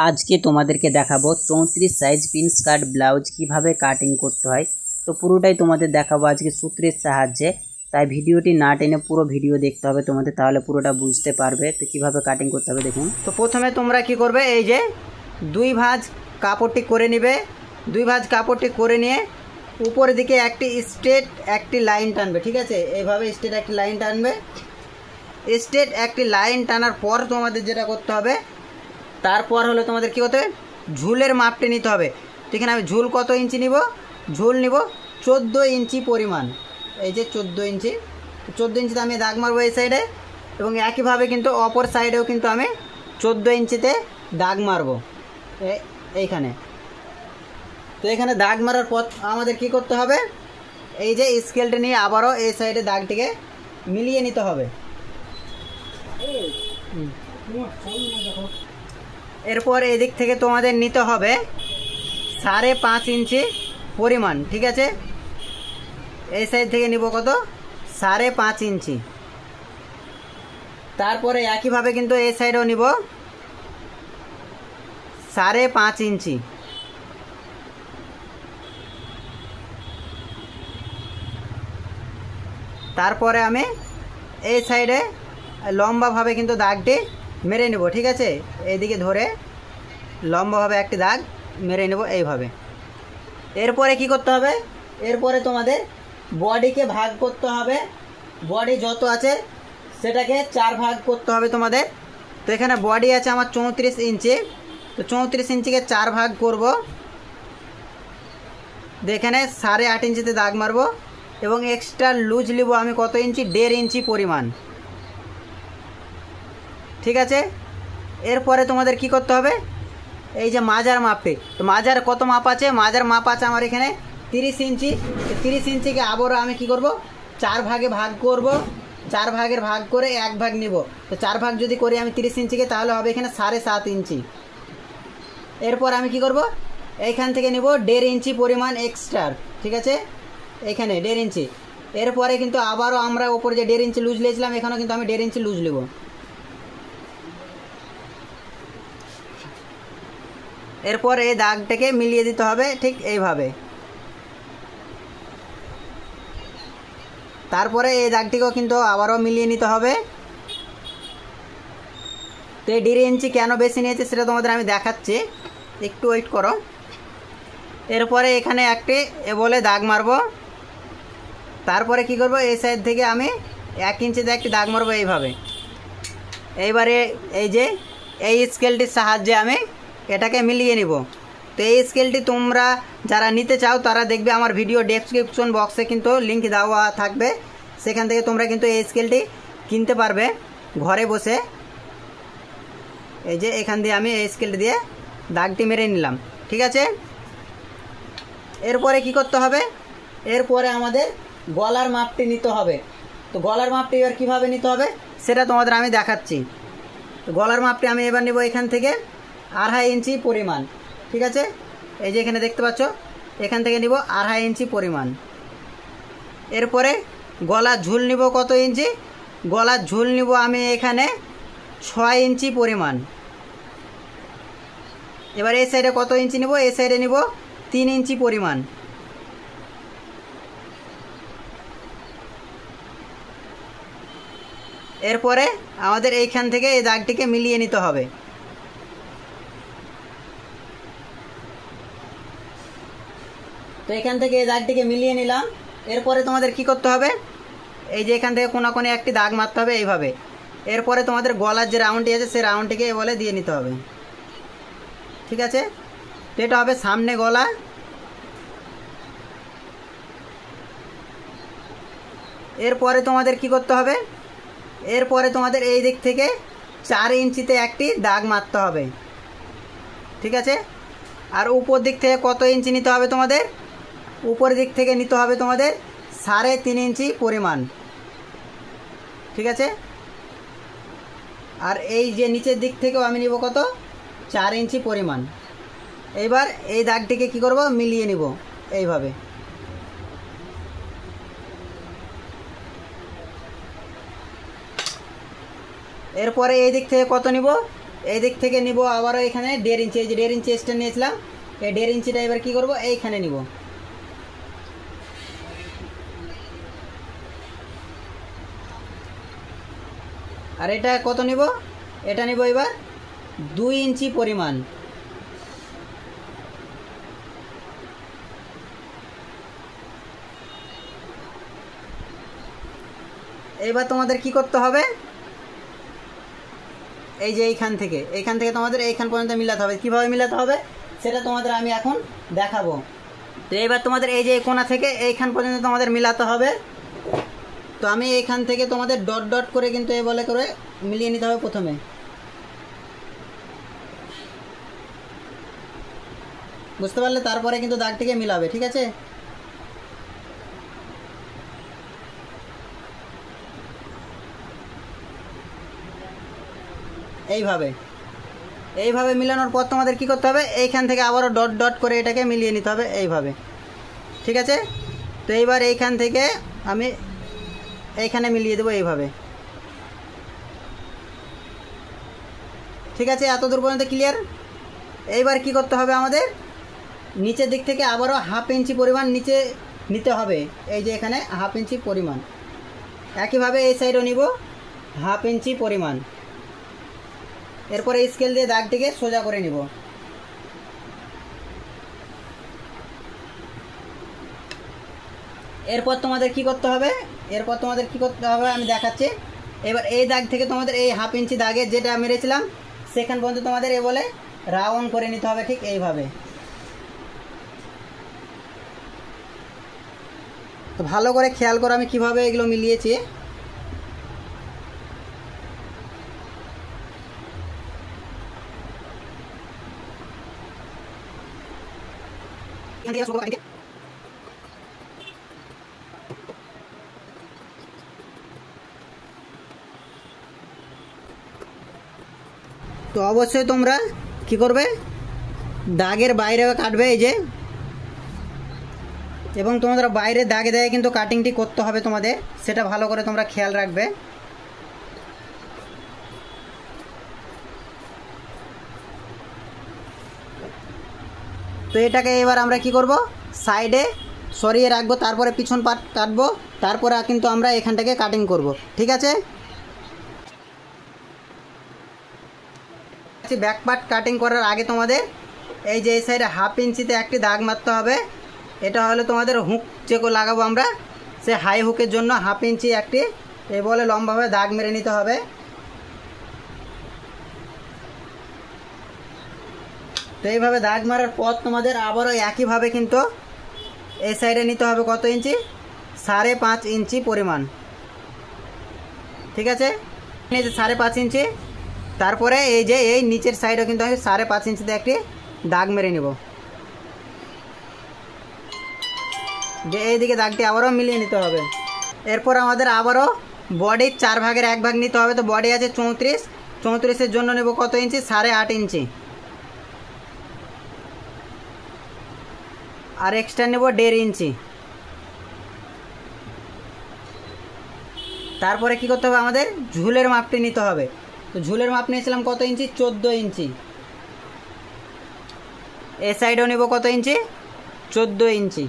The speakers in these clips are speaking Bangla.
আজকে তোমাদেরকে দেখাবো 34 সাইজ প্রিন্স কাট ব্লাউজ কিভাবে কাটিং করতে হয়। তো পুরোটাই তোমাদের দেখাবো আজকে সূত্রের সাহায্যে, তাই ভিডিওটি না টেনে পুরো ভিডিও দেখতে হবে তোমাদের, তাহলে পুরোটা বুঝতে পারবে তো কিভাবে কাটিং করতে হবে। দেখুন, তো প্রথমে তোমরা কি করবে, এই যে দুই ভাঁজ কাপড়টি করে নেবে। দুই ভাঁজ কাপড়টি করে নিয়ে উপরের দিকে একটি স্ট্রেট একটি লাইন টানবে। ঠিক আছে, এইভাবে স্ট্রেট একটি লাইন টানবে। স্ট্রেট একটি লাইন টানার পর তোমাদের যেটা করতে হবে, তারপর হলো তোমাদের কী করতে হবে, ঝুলের মাপটি নিতে হবে। তো এখানে আমি ঝুল কত ইঞ্চি নিব, ঝুল নিব 14 ইঞ্চি পরিমাণ। এই যে 14 ইঞ্চি, 14 ইঞ্চিতে আমি দাগ মারবো এই সাইডে, এবং একইভাবে কিন্তু অপর সাইডেও কিন্তু আমি 14 ইঞ্চিতে দাগ মারবো এইখানে। তো এখানে দাগ মারার পর আমাদের কি করতে হবে, এই যে স্কেলটি নিয়ে আবারও এই সাইডে দাগটিকে মিলিয়ে নিতে হবে। এরপর এদিক থেকে তোমাদের নিতে হবে 5.5 ইঞ্চি পরিমাণ। ঠিক আছে, এই সাইড থেকে নিব কত, 5.5 ইঞ্চি। তারপরে একইভাবে কিন্তু এই সাইডেও নিব 5.5 ইঞ্চি। তারপরে আমি এই সাইডে লম্বাভাবে কিন্তু দাগটি মেরে নেব। ঠিক আছে, এইদিকে ধরে লম্বাভাবে একটি দাগ মেরে নেব এইভাবে। এরপরে কি করতে হবে, এরপরে তোমাদের বডিকে ভাগ করতে হবে। বডি যত আছে সেটাকে 4 ভাগ করতে হবে তোমাদের। তো এখানে বডি আছে আমার 34 ইঞ্চি, তো 34 ইঞ্চিকে 4 ভাগ করব। এখানে 8.5 ইঞ্চিতে দাগ মারবো, এবং এক্সট্রা লুজ নিব আমি কত ইঞ্চি, 1.5 ইঞ্চি পরিমাণ। ঠিক আছে, এরপরে তোমাদের কি করতে হবে, এই যে মাজার মাপটি, তো মাজার কত মাপ আছে, মাজার মাপ আছে আমার এখানে 30 ইঞ্চি। 30 ইঞ্চিকে আবারও আমি কি করব, 4 ভাগে ভাগ করব। 4 ভাগের ভাগ করে 1 ভাগ নিব। তো 4 ভাগ যদি করি আমি 30 ইঞ্চিকে, তাহলে হবে এখানে 7.5 ইঞ্চি। এরপর আমি কি করব, এইখান থেকে নিব 1.5 ইঞ্চি পরিমাণ এক্সট্রা। ঠিক আছে, এখানে 1.5 ইঞ্চি। এরপরে কিন্তু আবারও আমরা ওপরে যে 1.5 ইঞ্চি লুজ নিয়েছিলাম, এখানেও কিন্তু আমি 1.5 ইঞ্চি লুজ নেব। এরপর এই দাগটাকে মিলিয়ে দিতে হবে ঠিক এইভাবে। তারপরে এই দাগটিকেও কিন্তু আবারও মিলিয়ে নিতে হবে। তো এই 1.5 ইঞ্চি কেন বেশি নিয়েছে সেটা তোমাদের আমি দেখাচ্ছি, একটু ওয়েট করো। এরপরে এখানে একটি বলে দাগ মারবো। তারপরে কি করব, এই সাইড থেকে আমি 1 ইঞ্চিতে একটি দাগ মারবো এইভাবে। এইবারে এই যে এই স্কেলটির সাহায্যে আমি এটাকে মিলিয়ে নিব। তো এই স্কেলটি তোমরা যারা নিতে চাও তারা দেখবে আমার ভিডিও ডেসক্রিপশন বক্সে কিন্তু লিঙ্ক দেওয়া থাকবে, সেখান থেকে তোমরা কিন্তু এই স্কেলটি কিনতে পারবে ঘরে বসে। এই যে এখান দিয়ে আমি এই স্কেলটি দিয়ে দাগটি মেরে নিলাম। ঠিক আছে, এরপরে কি করতে হবে, এরপরে আমাদের গলার মাপটি নিতে হবে। তো গলার মাপটি এবার কীভাবে নিতে হবে সেটা তোমাদের আমি দেখাচ্ছি। তো গলার মাপটি আমি এবার নেব এখান থেকে 2.5 ইঞ্চি পরিমাণ। ঠিক আছে, এই যে এখানে দেখতে পাচ্ছ, এখান থেকে নিব 2.5 ইঞ্চি পরিমাণ। এরপরে গলার ঝুল নিব কত ইঞ্চি, গলার ঝুল নিব আমি এখানে 6 ইঞ্চি পরিমাণ। এবার এই সাইডে কত ইঞ্চি নিব, এই সাইডে নিব 3 ইঞ্চি পরিমাণ। এরপরে আমাদের এইখান থেকে এই দাগটিকে মিলিয়ে নিতে হবে। তো এখান থেকে এই দাগটিকে মিলিয়ে নিলাম। এরপরে তোমাদের কি করতে হবে, এই যে এখান থেকে কোনাকোনি একটি দাগ মারতে হবে এইভাবে। এরপরে তোমাদের গলার যে রাউন্ডটি আছে সেই রাউন্ডটিকে বলে দিয়ে নিতে হবে। ঠিক আছে, তো এটা হবে সামনে গলা। এরপরে তোমাদের কি করতে হবে, এরপরে তোমাদের এই দিক থেকে 4 ইঞ্চিতে একটি দাগ মারতে হবে। ঠিক আছে, আর উপর দিক থেকে কত ইঞ্চি নিতে হবে তোমাদের, উপর দিক থেকে নিতে হবে তোমাদের 3.5 ইঞ্চি পরিমাণ। ঠিক আছে, আর এই যে নিচের দিক থেকেও আমি নিব কত, 4 ইঞ্চি পরিমাণ। এইবার এই দাগটিকে কি করব, মিলিয়ে নিব এইভাবে। এরপরে এই দিক থেকে কত নিব, এই দিক থেকে নিব আবারও এখানে 1.5 ইঞ্চি, এই যে 1.5 ইঞ্চি এক্সট্রা নিয়েছিলাম, এই 1.5 ইঞ্চিটা এবার কী করবো এইখানে নিব। আর এটা কত নিব, এটা নিব এবার 2 ইঞ্চি পরিমাণ। এবার তোমাদের কি করতে হবে, এই যে এইখান থেকে তোমাদের এইখান পর্যন্ত মিলাতে হবে। কিভাবে মিলাতে হবে সেটা তোমাদের আমি এখন দেখাবো। তো এবার তোমাদের এই যে কোণা থেকে এইখান পর্যন্ত তোমাদের মিলাতে হবে। তো আমি এইখান থেকে তোমাদের ডট ডট করে কিন্তু এই বলে করে মিলিয়ে নিতে হবে প্রথমে। বুঝতে পারলে? তারপরে কিন্তু দাগটিকে মিলাবে, ঠিক আছে? এইভাবে মিলানোর পর তোমাদের কি করতে হবে, এইখান থেকে আবারও ডট ডট করে এটাকে মিলিয়ে নিতে হবে এইভাবে, ঠিক আছে? তো এইবার এইখান থেকে আমি এইখানে মিলিয়ে দেবো এইভাবে, ঠিক আছে? এত দূর পর্যন্ত ক্লিয়ার? এইবার কি করতে হবে, আমাদের নিচের দিক থেকে আবারও 1/2 ইঞ্চি পরিমাণ নিচে নিতে হবে। এই যে এখানে 1/2 ইঞ্চি পরিমাণ, একইভাবে এই সাইডও নিব 1/2 ইঞ্চি পরিমাণ। এরপরে স্কেল দিয়ে দাগটিকে সোজা করে নিব। এরপর তোমাদের কি করতে হবে, আমি দেখাচ্ছি। এবার এই দাগ থেকে তোমাদের এই 1/2 ইঞ্চি দাগে যেটা মেরেছিলাম সেখান পর্যন্ত তোমাদের এ বলে রাউন্ড করে নিতে হবে, ঠিক এইভাবে। তো ভালো করে খেয়াল করো আমি কিভাবে এগুলো মিলিয়েছি। তো অবশ্যই তোমরা কি করবে, দাগের বাইরে কাটবে এই যে, এবং তোমাদের বাইরে দাগে দাগে কিন্তু কাটিংটি করতে হবে তোমাদের, সেটা ভালো করে তোমরা খেয়াল রাখবে। তো এটাকে এবার আমরা কি করব, সাইডে সরিয়ে রাখবো, তারপরে পিছন পার্ট কাটবো, তারপরে কিন্তু আমরা এখান থেকে কাটিং করব, ঠিক আছে? ব্যাক পার্ট কাটিং করার আগে তোমাদের এই যে এই সাইডে 1/2 ইঞ্চিতে একটি দাগ মারতে হবে। এটা হলো তোমাদের হুক চেকো লাগাবো আমরা, সে হাই হুকের জন্য 1/2 ইঞ্চি একটি এই বলে লম্বাভাবে দাগ মেরে নিতে হবে। তো এইভাবে দাগ মারার পর তোমাদের আবারও একইভাবে কিন্তু এই সাইডে নিতে হবে কত ইঞ্চি, 5.5 ইঞ্চি পরিমাণ, ঠিক আছে? এই যে 5.5 ইঞ্চি, তারপরে এই যে এই নিচের সাইডও কিন্তু আমি 5.5 ইঞ্চিতে একটি দাগ মেরে নেব, যে এইদিকে দাগটি আবারও মিলিয়ে নিতে হবে। এরপর আমাদের আবারও বডির 4 ভাগের 1 ভাগ নিতে হবে। তো বডি আছে 34, 34-এর জন্য নেব কত ইঞ্চি, 8.5 ইঞ্চি, আর এক্সট্রা নেব 1.5 ইঞ্চি। তারপরে কি করতে হবে, আমাদের ঝুলের মাপটি নিতে হবে। তো ঝুলের মাপ নিয়েছিলাম কত ইঞ্চি, 14 ইঞ্চি। এ সাইডও নেব কত ইঞ্চি, 14 ইঞ্চি।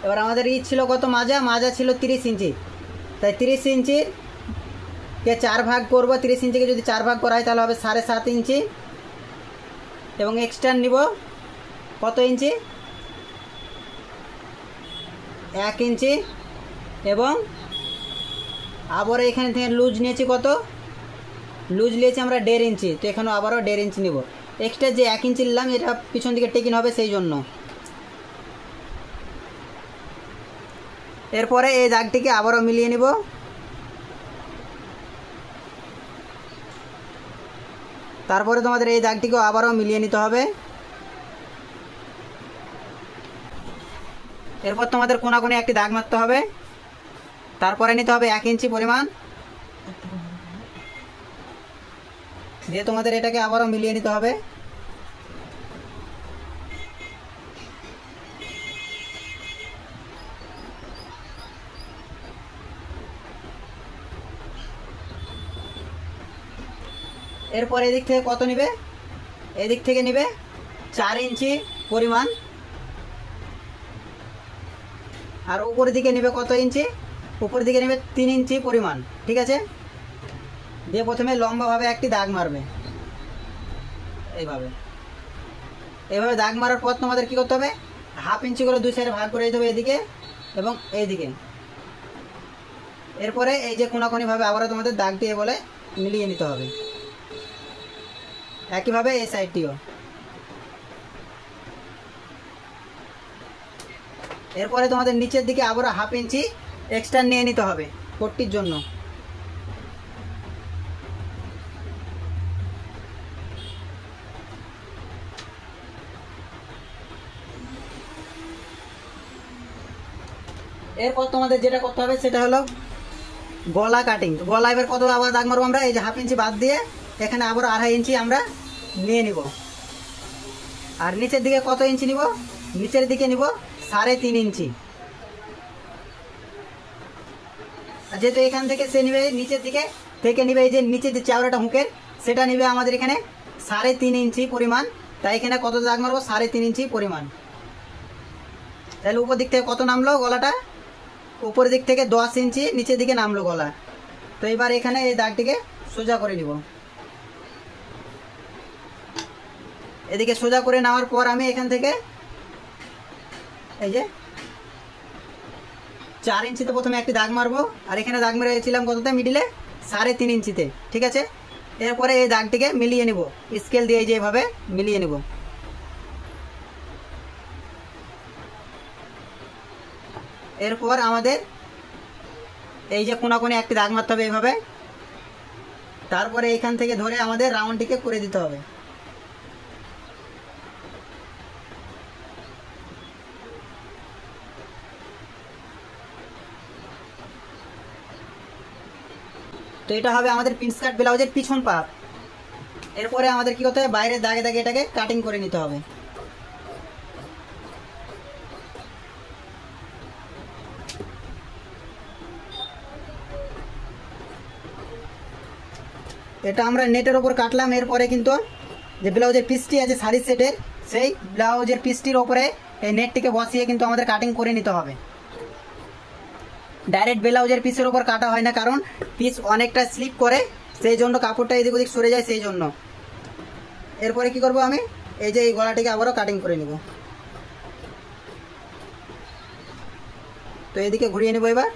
এবার আমাদের ছিল কত, মাজা ছিল 30 ইঞ্চি। তাই 30 ইঞ্চির কে 4 ভাগ করব, 30 ইঞ্চিকে যদি 4 ভাগ করা হয় তাহলে হবে 7.5 ইঞ্চি। এবং এক্সট্রা নিব কত ইঞ্চি, 1 ইঞ্চি। এবং আবার এখানে থেকে লুজ নিয়েছি কত, লুজ নিয়েছি আমরা 1.5 ইঞ্চি। তো এখানেও আবারও 1.5 ইঞ্চি নিব। এক্সট্রা যে 1 ইঞ্চি নিলাম এটা পিছন দিকে টেকিন হবে সেই জন্য। এরপরে এই দাগটিকে আবারও মিলিয়ে নিব। তারপরে তোমাদের এই দাগটিকেও আবারও মিলিয়ে নিতে হবে। এরপর তোমাদের কোণাকোণে একটি দাগ মারতে হবে। তারপরে নিতে হবে 1 ইঞ্চি পরিমাণ। দিয়ে তোমাদের এটাকে আবারও মিলিয়ে নিতে হবে। এরপর এদিক থেকে কত নিবে, এদিক থেকে নিবে 4 ইঞ্চি পরিমাণ, আর উপরের দিকে নিবে কত ইঞ্চি, উপরের দিকে নেবে 3 ইঞ্চি পরিমাণ। ঠিক আছে, দিয়ে প্রথমে লম্বাভাবে একটি দাগ মারবে, এইভাবে এইভাবে দাগ মারার পর তোমাদের কী করতে হবে, 1/2 ইঞ্চি করে 2 সাইডে ভাগ করে দিতে হবে, এদিকে এবং এইদিকে। এরপরে এই যে কোনাকুনিভাবে আবারও তোমাদের দাগ দিয়ে বলে মিলিয়ে নিতে হবে, একইভাবে এই সাইডটিও। এরপরে তোমাদের নিচের দিকে আবারও 1/2 ইঞ্চি এক্সট্রা নিয়ে নিতে হবে কোটটির জন্য। এরপর তোমাদের যেটা করতে হবে সেটা হলো গলা কাটিং। গলা এবার কত আবার দাগ মারবো আমরা, এই যে 1/2 ইঞ্চি বাদ দিয়ে এখানে আবার 2.5 ইঞ্চি আমরা নিয়ে নিব। আর নিচের দিকে কত ইঞ্চি নিব, নিচের দিকে নিব 3.5 ইঞ্চি। যেহেতু এখান থেকে সে নিবে নিচের দিকে থেকে নিবে এই যে নিচের যে চাওড়াটা হুকের সেটা নিবে আমাদের এখানে 3.5 ইঞ্চি পরিমাণ, তাই এখানে কত দাগ মারবো 3.5 ইঞ্চি পরিমাণ। তাহলে উপর দিক থেকে কত নামলো গলাটা, উপরের দিক থেকে 10 ইঞ্চি নিচের দিকে নামলো গলা। তো এবার এখানে এই দাগটিকে সোজা করে নিব, এদিকে সোজা করে নেওয়ার পর আমি এখান থেকে এই যে 4 ইঞ্চিতে প্রথমে একটি দাগ মারবো, আর এখানে দাগ মেরেছিলাম কততে, মিডিলে 3.5 ইঞ্চিতে। ঠিক আছে, এরপরে এই দাগটিকে মিলিয়ে নিব, স্কেল দিয়ে যেভাবে মিলিয়ে নিব। এরপর আমাদের এই যে কোনাকুনি একটি দাগ মারতে হবে এইভাবে, তারপরে এখান থেকে ধরে আমাদের রাউন্ডটিকে করে দিতে হবে। তো এটা হবে আমাদের প্রিন্স কাট ব্লাউজের পিছন পার্ট। এরপরে আমাদের কি করতে হবে, বাইরের দাগে দাগে এটাকে কাটিং করে নিতে হবে। এটা আমরা নেটের ওপর কাটলাম, এরপরে কিন্তু যে ব্লাউজের পিসটি আছে শাড়ির সেটের, সেই ব্লাউজের পিসটির ওপরে এই নেটটিকে বসিয়ে কিন্তু আমাদের কাটিং করে নিতে হবে। ডাইরেক্ট ব্লাউজের পিসের ওপর কাটা হয় না, কারণ পিস অনেকটা স্লিপ করে, সেই জন্য কাপড়টা এদিক ওদিক সরে যায়, সেই জন্য। এরপরে কি করব, আমি এই যে এই গলাটিকে আবারও কাটিং করে নিব। তো এদিকে ঘুরিয়ে নেব এবার।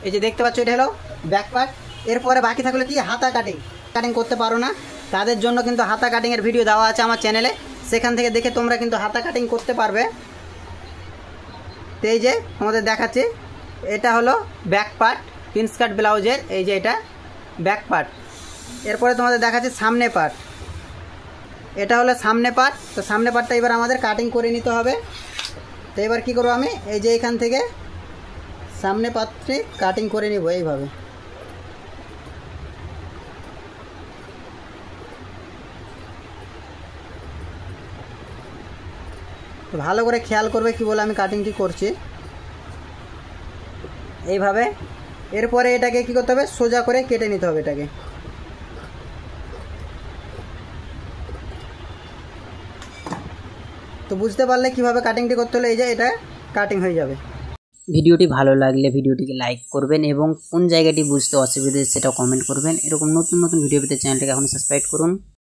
এই যে দেখতে পাচ্ছ এটা হলো ব্যাক পার্ট। এরপরে বাকি থাকলে কি হাতা কাটিং। কাটিং করতে পারো না তাদের জন্য কিন্তু হাতা কাটিংয়ের ভিডিও দেওয়া আছে আমার চ্যানেলে, সেখান থেকে দেখে তোমরা কিন্তু হাতা কাটিং করতে পারবে। তো এই যে আমাদের দেখাচ্ছি, এটা হলো ব্যাক পার্ট প্রিন্স কাট ব্লাউজের, এই যে এটা ব্যাক পার্ট। এরপরে তোমাদের দেখাচ্ছি সামনে পার্ট, এটা হলো সামনে পার্ট। তো সামনে পার্টটা এবার আমাদের কাটিং করে নিতে হবে। তো এবার কী করবো, আমি এই যে এখান থেকে সামনে পার্টটি কাটিং করে নিব এইভাবে। ভালো করে খেয়াল করবে কি বলে আমি কাটিংটি করছি, এইভাবে। এরপরে এটাকে কি করতে হবে, সোজা করে কেটে নিতে হবে এটাকে। তো বুঝতে পারলে কিভাবে কাটিংটি করতে হলে এই যে এটা কাটিং হয়ে যাবে। ভিডিওটি ভালো লাগলে ভিডিওটিকে লাইক করবেন এবং কোন জায়গাটি বুঝতে অসুবিধা সেটা কমেন্ট করবেন। এরকম নতুন নতুন ভিডিও পেতে চ্যানেলটাকে এখন সাবস্ক্রাইব করুন।